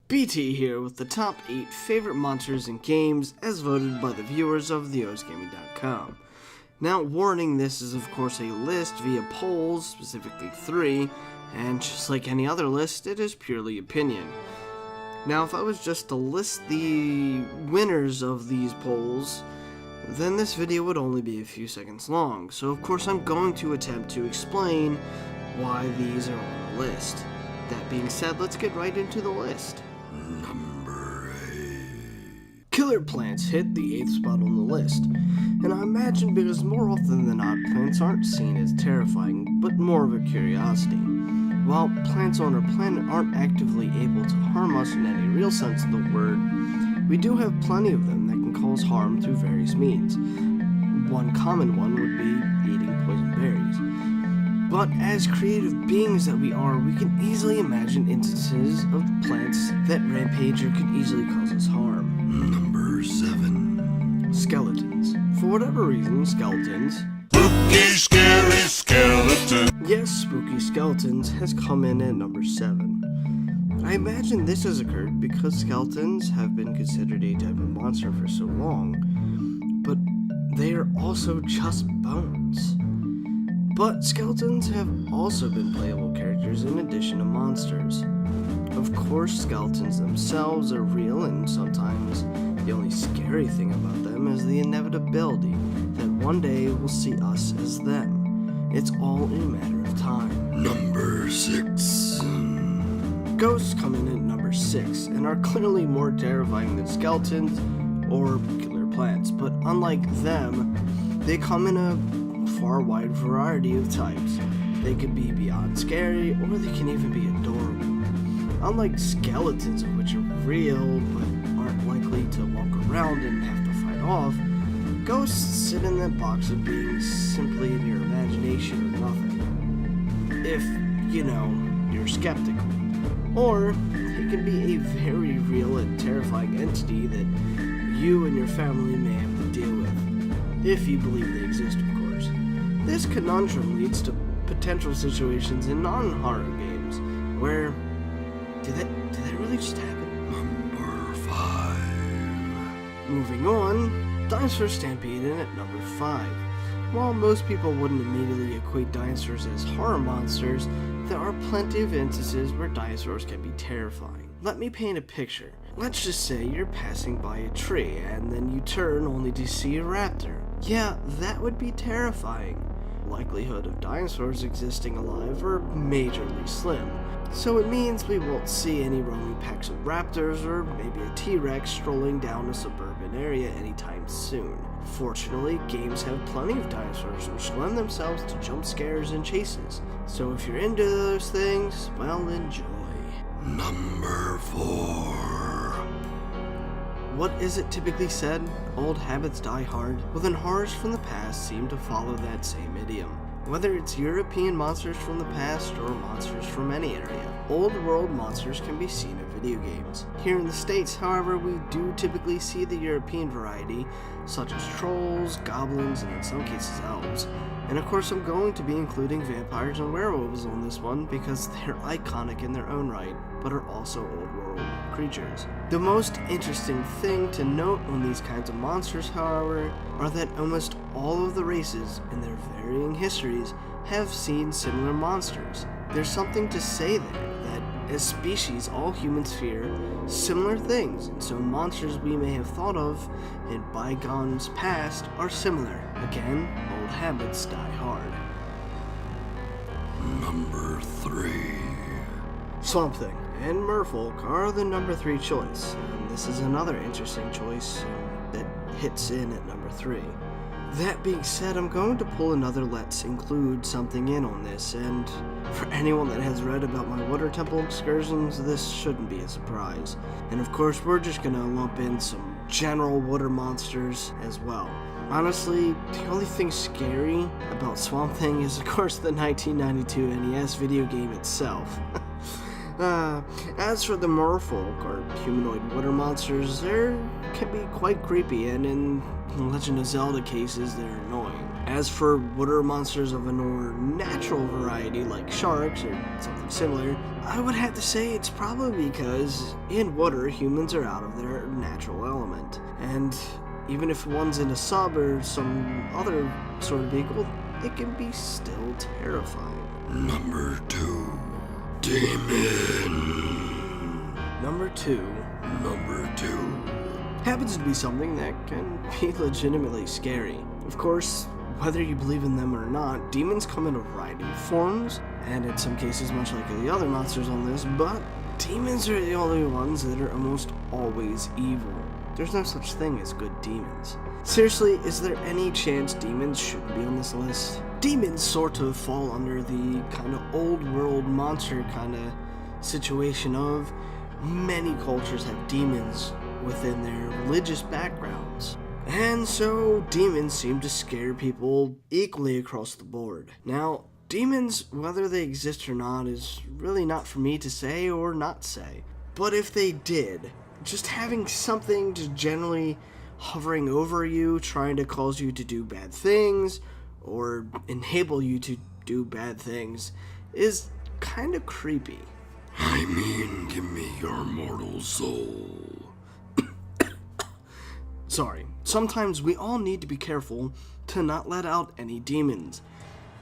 BT here with the top 8 favorite monsters in games as voted by the viewers of theosgaming.com. Now, warning, this is of course a list via polls, specifically 3, and just like any other list, it is purely opinion. Now, if I was just to list the winners of these polls, then this video would only be a few seconds long, so of course I'm going to attempt to explain why these are on the list. That being said, let's get right into the list. Number 8. Killer plants hit the 8th spot on the list, and I imagine because more often than not, plants aren't seen as terrifying, but more of a curiosity. While plants on our planet aren't actively able to harm us in any real sense of the word, we do have plenty of them that can cause harm through various means. One common one would be eating poison berries. But as creative beings that we are, we can easily imagine instances of plants that rampage or could easily cause us harm. Number 7. Skeletons. For whatever reason, skeletons... Spooky, scary skeleton. Yes, spooky skeletons has come in at number 7. I imagine this has occurred because skeletons have been considered a type of monster for so long, but they are also just bones. But skeletons have also been playable characters in addition to monsters. Of course, skeletons themselves are real, and sometimes the only scary thing about them is the inevitability that one day we'll see us as them. It's all in a matter of time. Number 6. Ghosts come in at number 6 and are clearly more terrifying than skeletons or killer plants, but unlike them, they come in a far wide variety of types. They could be beyond scary, or they can even be adorable. Unlike skeletons, which are real but aren't likely to walk around and have to fight off, ghosts sit in that box of being simply in your imagination or nothing. If, you're skeptical. Or it can be a very real and terrifying entity that you and your family may have to deal with, if you believe they exist, of course. This conundrum leads to potential situations in non-horror games where, did that really just happen? Number 5. Moving on, Dinosaur Stampede in at number 5. While most people wouldn't immediately equate dinosaurs as horror monsters, there are plenty of instances where dinosaurs can be terrifying. Let me paint a picture. Let's just say you're passing by a tree and then you turn only to see a raptor. Yeah, that would be terrifying. Likelihood of dinosaurs existing alive are majorly slim, so it means we won't see any roaming packs of raptors or maybe a T-Rex strolling down a suburban area anytime soon. Fortunately, games have plenty of dinosaurs which lend themselves to jump scares and chases, so if you're into those things, well, enjoy. Number 4. What is it typically said? Old habits die hard. Well, then horrors from the past seem to follow that same idiom. Whether it's European monsters from the past or monsters from any area, old world monsters can be seen in video games. Here in the States, however, we do typically see the European variety, such as trolls, goblins, and in some cases elves. And of course I'm going to be including vampires and werewolves on this one because they're iconic in their own right, but are also old world creatures. The most interesting thing to note on these kinds of monsters, however, are that almost all of the races in their varying histories have seen similar monsters. There's something to say there that as species all humans fear similar things, and so monsters we may have thought of in bygones past are similar. Again, old habits die hard. Number 3. Swamp Thing and Merfolk are the number 3 choice, and this is another interesting choice that hits in at number 3. That being said, I'm going to pull another let's include something in on this, and for anyone that has read about my water temple excursions, this shouldn't be a surprise. And of course, we're just gonna lump in some general water monsters as well. Honestly, the only thing scary about Swamp Thing is of course the 1992 NES video game itself. As for the merfolk, or humanoid water monsters, they can be quite creepy, and in Legend of Zelda cases, they're annoying. As for water monsters of a more natural variety like sharks or something similar, I would have to say it's probably because in water humans are out of their natural element. And even if one's in a sub or some other sort of vehicle, it can be still terrifying. Number 2. Demon. Number 2 happens to be something that can be legitimately scary. Of course, whether you believe in them or not, demons come in a variety of forms, and in some cases much like the other monsters on this, but demons are the only ones that are almost always evil. There's no such thing as good demons. Seriously, is there any chance demons shouldn't be on this list? Demons sort of fall under the kind of old world monster kind of situation of many cultures have demons within their religious backgrounds. And so demons seem to scare people equally across the board. Now, demons, whether they exist or not, is really not for me to say or not say. But if they did, just having something just generally hovering over you, trying to cause you to do bad things, or enable you to do bad things, is kind of creepy. I mean, give me your mortal soul. Sorry, sometimes we all need to be careful to not let out any demons.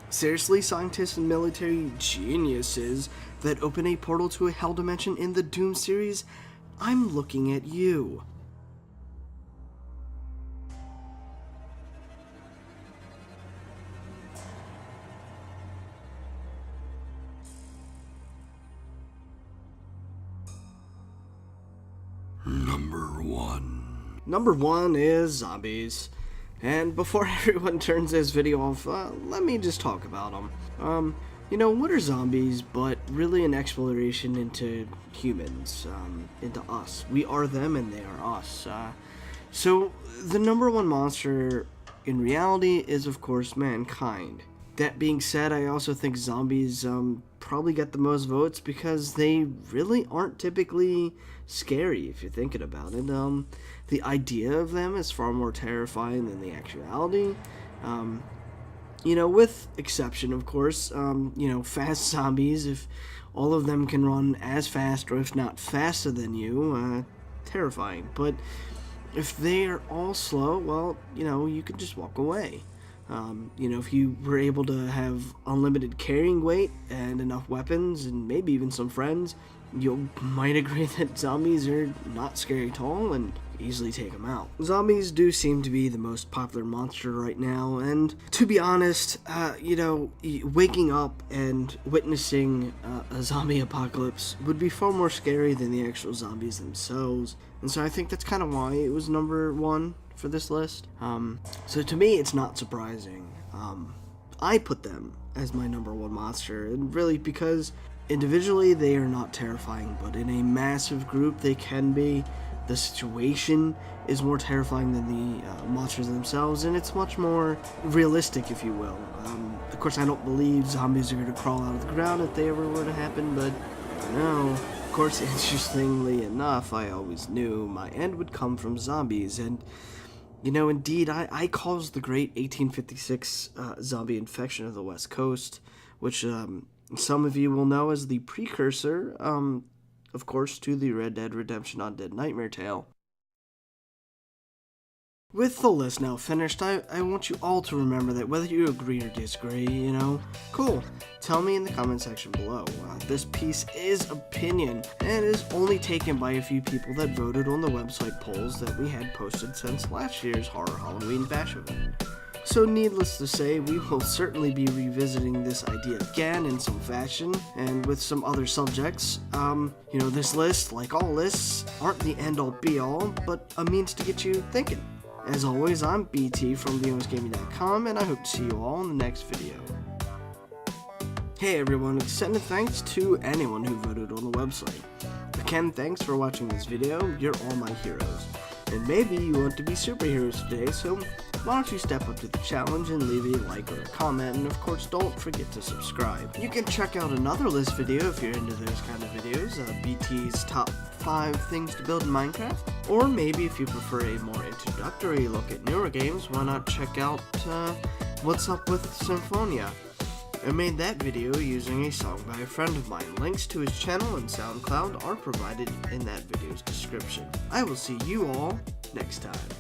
Seriously, scientists and military geniuses that open a portal to a hell dimension in the Doom series, I'm looking at you. Number 1 is zombies. And before everyone turns this video off, let me just talk about them. What are zombies but really an exploration into humans, into us. We are them and they are us. So the number 1 monster in reality is, of course, mankind. That being said, I also think zombies probably get the most votes because they really aren't typically scary if you're thinking about it. The idea of them is far more terrifying than the actuality. With exception, of course, fast zombies, if all of them can run as fast or if not faster than you, terrifying. But if they are all slow, well, you can just walk away. If you were able to have unlimited carrying weight and enough weapons and maybe even some friends, you might agree that zombies are not scary at all and easily take them out. Zombies do seem to be the most popular monster right now, and to be honest, waking up and witnessing a zombie apocalypse would be far more scary than the actual zombies themselves, and so I think that's kind of why it was number 1 for this list. So to me, it's not surprising. I put them as my number 1 monster, and really because individually they are not terrifying, but in a massive group they can be. The situation is more terrifying than the monsters themselves, and it's much more realistic, if you will. Of course, I don't believe zombies are going to crawl out of the ground if they ever were to happen, but of course, interestingly enough, I always knew my end would come from zombies, and indeed, I caused the great 1856 zombie infection of the West Coast, which some of you will know as the precursor, of course, to the Red Dead Redemption Undead Nightmare tale. With the list now finished, I want you all to remember that whether you agree or disagree, cool, tell me in the comment section below. This piece is opinion, and is only taken by a few people that voted on the website polls that we had posted since last year's Horror Halloween Bash event. So needless to say, we will certainly be revisiting this idea again in some fashion, and with some other subjects. This list, like all lists, aren't the end-all be-all, but a means to get you thinking. As always, I'm BT from BeHonestGaming.com, and I hope to see you all in the next video. Hey everyone, extended thanks to anyone who voted on the website. Again, thanks for watching this video, you're all my heroes. And maybe you want to be superheroes today, so why don't you step up to the challenge and leave a like or a comment, and of course don't forget to subscribe. You can check out another list video if you're into those kind of videos, BT's top 5 things to build in Minecraft, or maybe if you prefer a more introductory look at newer games, why not check out What's Up with Symphonia. I made that video using a song by a friend of mine. Links to his channel and SoundCloud are provided in that video's description. I will see you all next time.